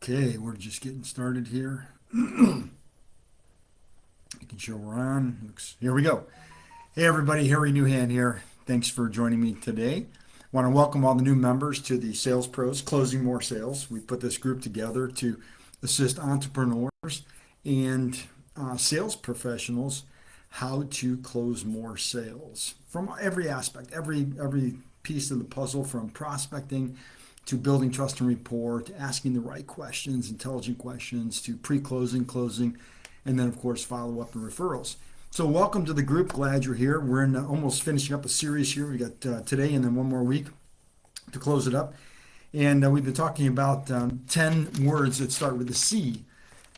Okay, we're just getting started here. Making sure we're on. Here we go. Hey everybody, Harry Newhand here. Thanks for joining me today. I want to welcome all the new members to the Sales Pros Closing More Sales. We put this group together to assist entrepreneurs and sales professionals how to close more sales from every aspect, every piece of the puzzle, from prospecting to building trust and rapport, to asking the right questions, intelligent questions, to pre-closing, closing, and then of course follow up and referrals. So welcome to the group. Glad you're here. We're in almost finishing up a series here. We got today and then one more week to close it up. And we've been talking about 10 words that start with a C.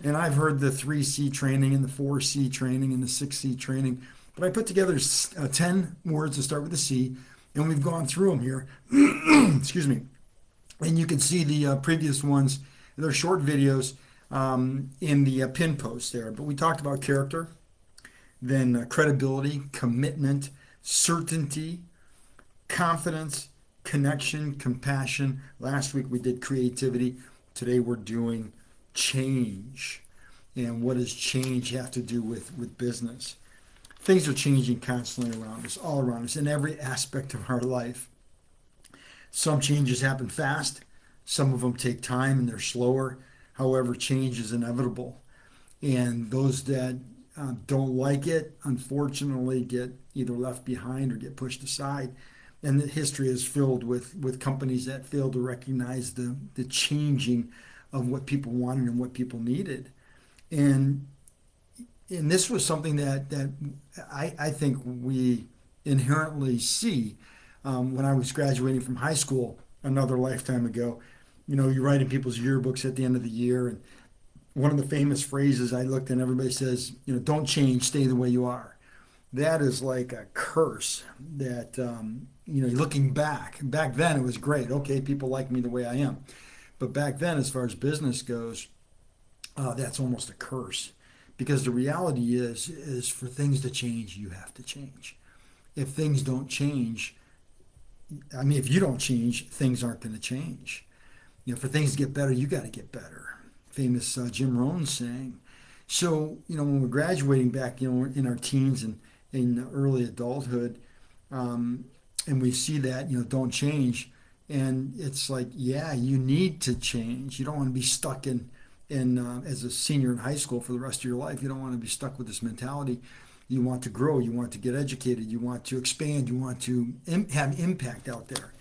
And I've heard the 3C training and the 4C training and the 6C training. But I put together 10 words that start with a C. And we've gone through them here. Excuse me. And you can see the previous ones. They're short videos in the pin post there. But we talked about character, then credibility, commitment, certainty, confidence, connection, compassion. Last week we did creativity. Today we're doing change. And what does change have to do with business? Things are changing constantly around us, all around us, in every aspect of our life. Some changes happen fast. Some of them take time and they're slower. However, change is inevitable. And those that don't like it, unfortunately, get either left behind or get pushed aside. And the history is filled with companies that fail to recognize the changing of what people wanted and what people needed. And and this was something that I think we inherently see when I was graduating from high school another lifetime ago. You know, you write in people's yearbooks at the end of the year, and one of the famous phrases I looked and everybody says, you know, don't change, stay the way you are. That is like a curse that, looking back then it was great. Okay, people like me the way I am. But back then, as far as business goes, that's almost a curse because the reality is for things to change, you have to change. If things don't change, I mean, if you don't change, things aren't going to change. You know, for things to get better, you got to get better. Famous Jim Rohn saying. So, you know, when we're graduating back, you know, in our teens and in early adulthood, and we see that, you know, don't change, and it's like, yeah, you need to change. You don't want to be stuck in as a senior in high school for the rest of your life. You don't want to be stuck with this mentality. You want to grow. You want to get educated. You want to expand. You want to have impact out there.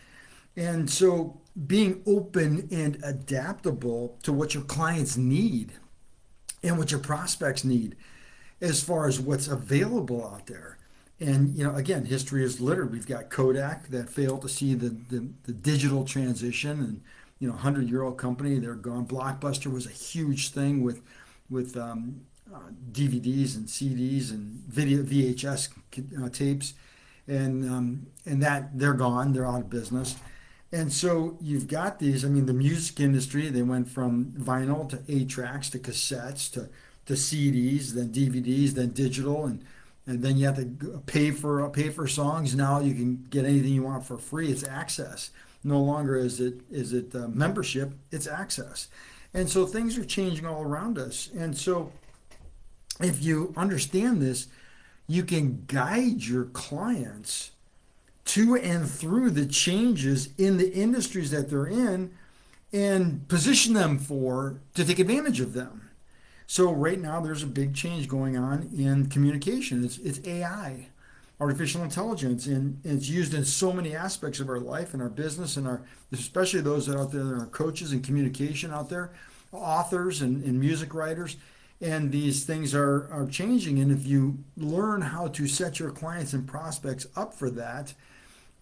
And so being open and adaptable to what your clients need and what your prospects need as far as what's available out there. And, you know, again, history is littered. We've got Kodak that failed to see the digital transition and, you know, 100-year-old company, they're gone. Blockbuster was a huge thing with DVDs and CDs and video VHS tapes. And that they're gone. They're out of business. And so you've got these, I mean, the music industry, they went from vinyl to 8 tracks to cassettes to CDs, then DVDs, then digital, and then you have to pay for songs. Now you can get anything you want for free. It's access. No longer is it membership, it's access. And so things are changing all around us. And so if you understand this, you can guide your clients to and through the changes in the industries that they're in and position them to take advantage of them. So right now there's a big change going on in communication. It's AI, artificial intelligence, and it's used in so many aspects of our life and our business and our, especially those that out there that are coaches and communication out there, authors and music writers. And these things are changing. And if you learn how to set your clients and prospects up for that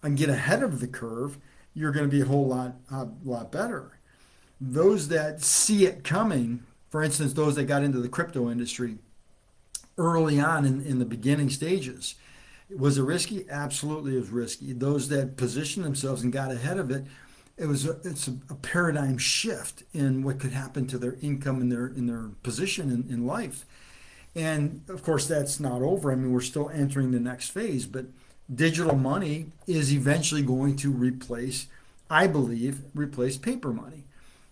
and get ahead of the curve, you're going to be a whole lot better. Those that see it coming, for instance, those that got into the crypto industry early on in the beginning stages, was it risky? Absolutely, it was risky. Those that positioned themselves and got ahead of it, it's a paradigm shift in what could happen to their income and their position in life. And of course, that's not over. I mean, we're still entering the next phase, but digital money is eventually going to replace, I believe, replace paper money.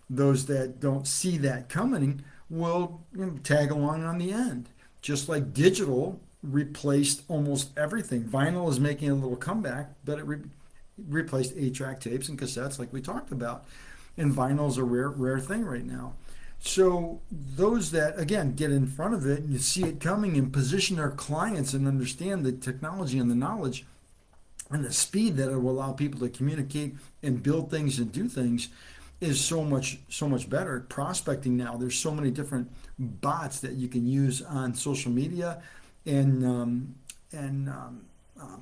Those that don't see that coming will tag along on the end. Just like digital replaced almost everything. Vinyl is making a little comeback, but it replaced 8-track tapes and cassettes like we talked about. And vinyl's a rare thing right now. So those that, again, get in front of it and you see it coming and position their clients and understand the technology and the knowledge and the speed that it will allow people to communicate and build things and do things is so much better. Prospecting now, there's so many different bots that you can use on social media and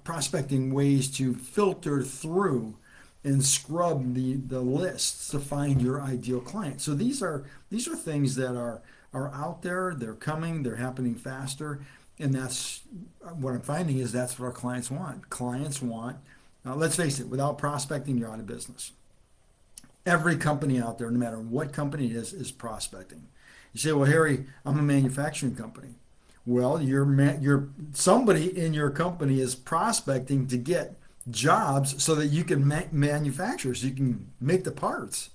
prospecting ways to filter through and scrub the lists to find your ideal client. So these are things that are out there. They're coming. They're happening faster, and that's what I'm finding is that's what our clients want. Clients want. Let's face it. Without prospecting, you're out of business. Every company out there, no matter what company it is prospecting. You say, "Well, Harry, I'm a manufacturing company." Well, you're somebody in your company is prospecting to get jobs so that you can manufacture, so you can make the parts.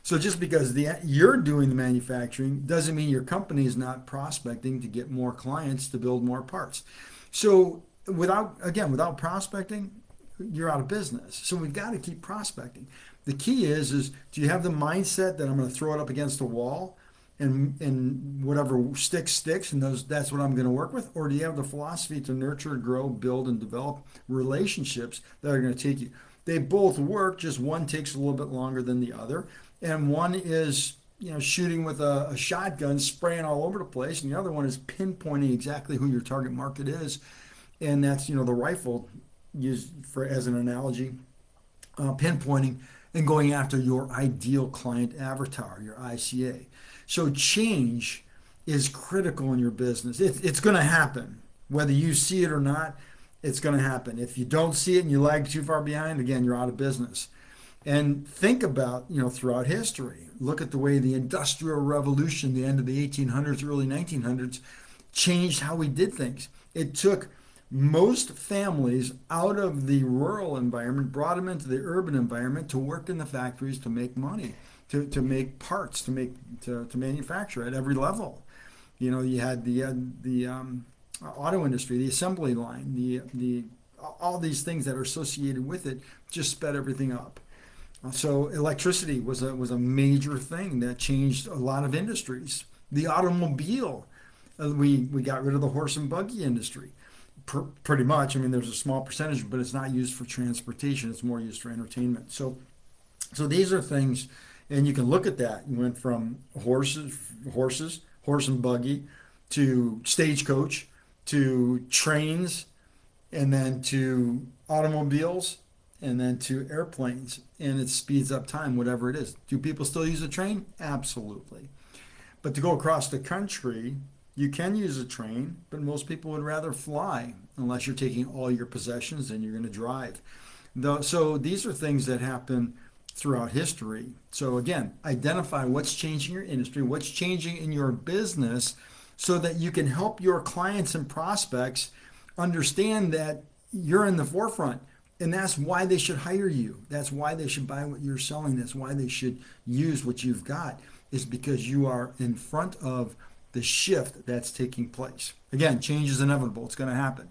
So just because you're doing the manufacturing doesn't mean your company is not prospecting to get more clients to build more parts. So without prospecting, you're out of business. So we've got to keep prospecting. The key is do you have the mindset that I'm going to throw it up against a wall and whatever sticks, and that's what I'm going to work with? Or do you have the philosophy to nurture, grow, build, and develop relationships that are going to take you? They both work, just one takes a little bit longer than the other. And one is, shooting with a shotgun, spraying all over the place, and the other one is pinpointing exactly who your target market is. And that's, the rifle used as an analogy, pinpointing and going after your ideal client avatar, your ICA. So change is critical in your business. It's going to happen. Whether you see it or not, it's going to happen. If you don't see it and you lag too far behind, again, you're out of business. And think about, throughout history, look at the way the Industrial Revolution, the end of the 1800s, early 1900s, changed how we did things. It took most families out of the rural environment, brought them into the urban environment to work in the factories to make money, to make parts, to manufacture at every level. You had the auto industry, the assembly line, the all these things that are associated with it just sped everything up. So electricity was a major thing that changed a lot of industries. The automobile, we got rid of the horse and buggy industry. Pretty much. I mean, there's a small percentage, but it's not used for transportation. It's more used for entertainment. So these are things, and you can look at that. You went from horse and buggy, to stagecoach, to trains, and then to automobiles, and then to airplanes. And it speeds up time, whatever it is. Do people still use a train? Absolutely. But to go across the country, you can use a train, but most people would rather fly unless you're taking all your possessions and you're going to drive. So these are things that happen throughout history. So again, identify what's changing in your industry, what's changing in your business, so that you can help your clients and prospects understand that you're in the forefront. And that's why they should hire you. That's why they should buy what you're selling. That's why they should use what you've got, is because you are in front of the shift that's taking place. Again, change is inevitable. It's going to happen.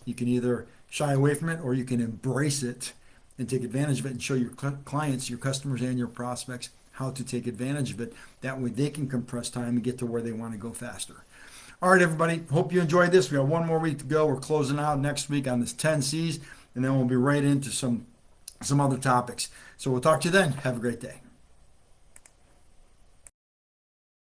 You can either shy away from it or you can embrace it and take advantage of it and show your clients, your customers, and your prospects how to take advantage of it. That way they can compress time and get to where they want to go faster. All right, everybody. Hope you enjoyed this. We have one more week to go. We're closing out next week on this 10 C's, and then we'll be right into some other topics. So we'll talk to you then. Have a great day.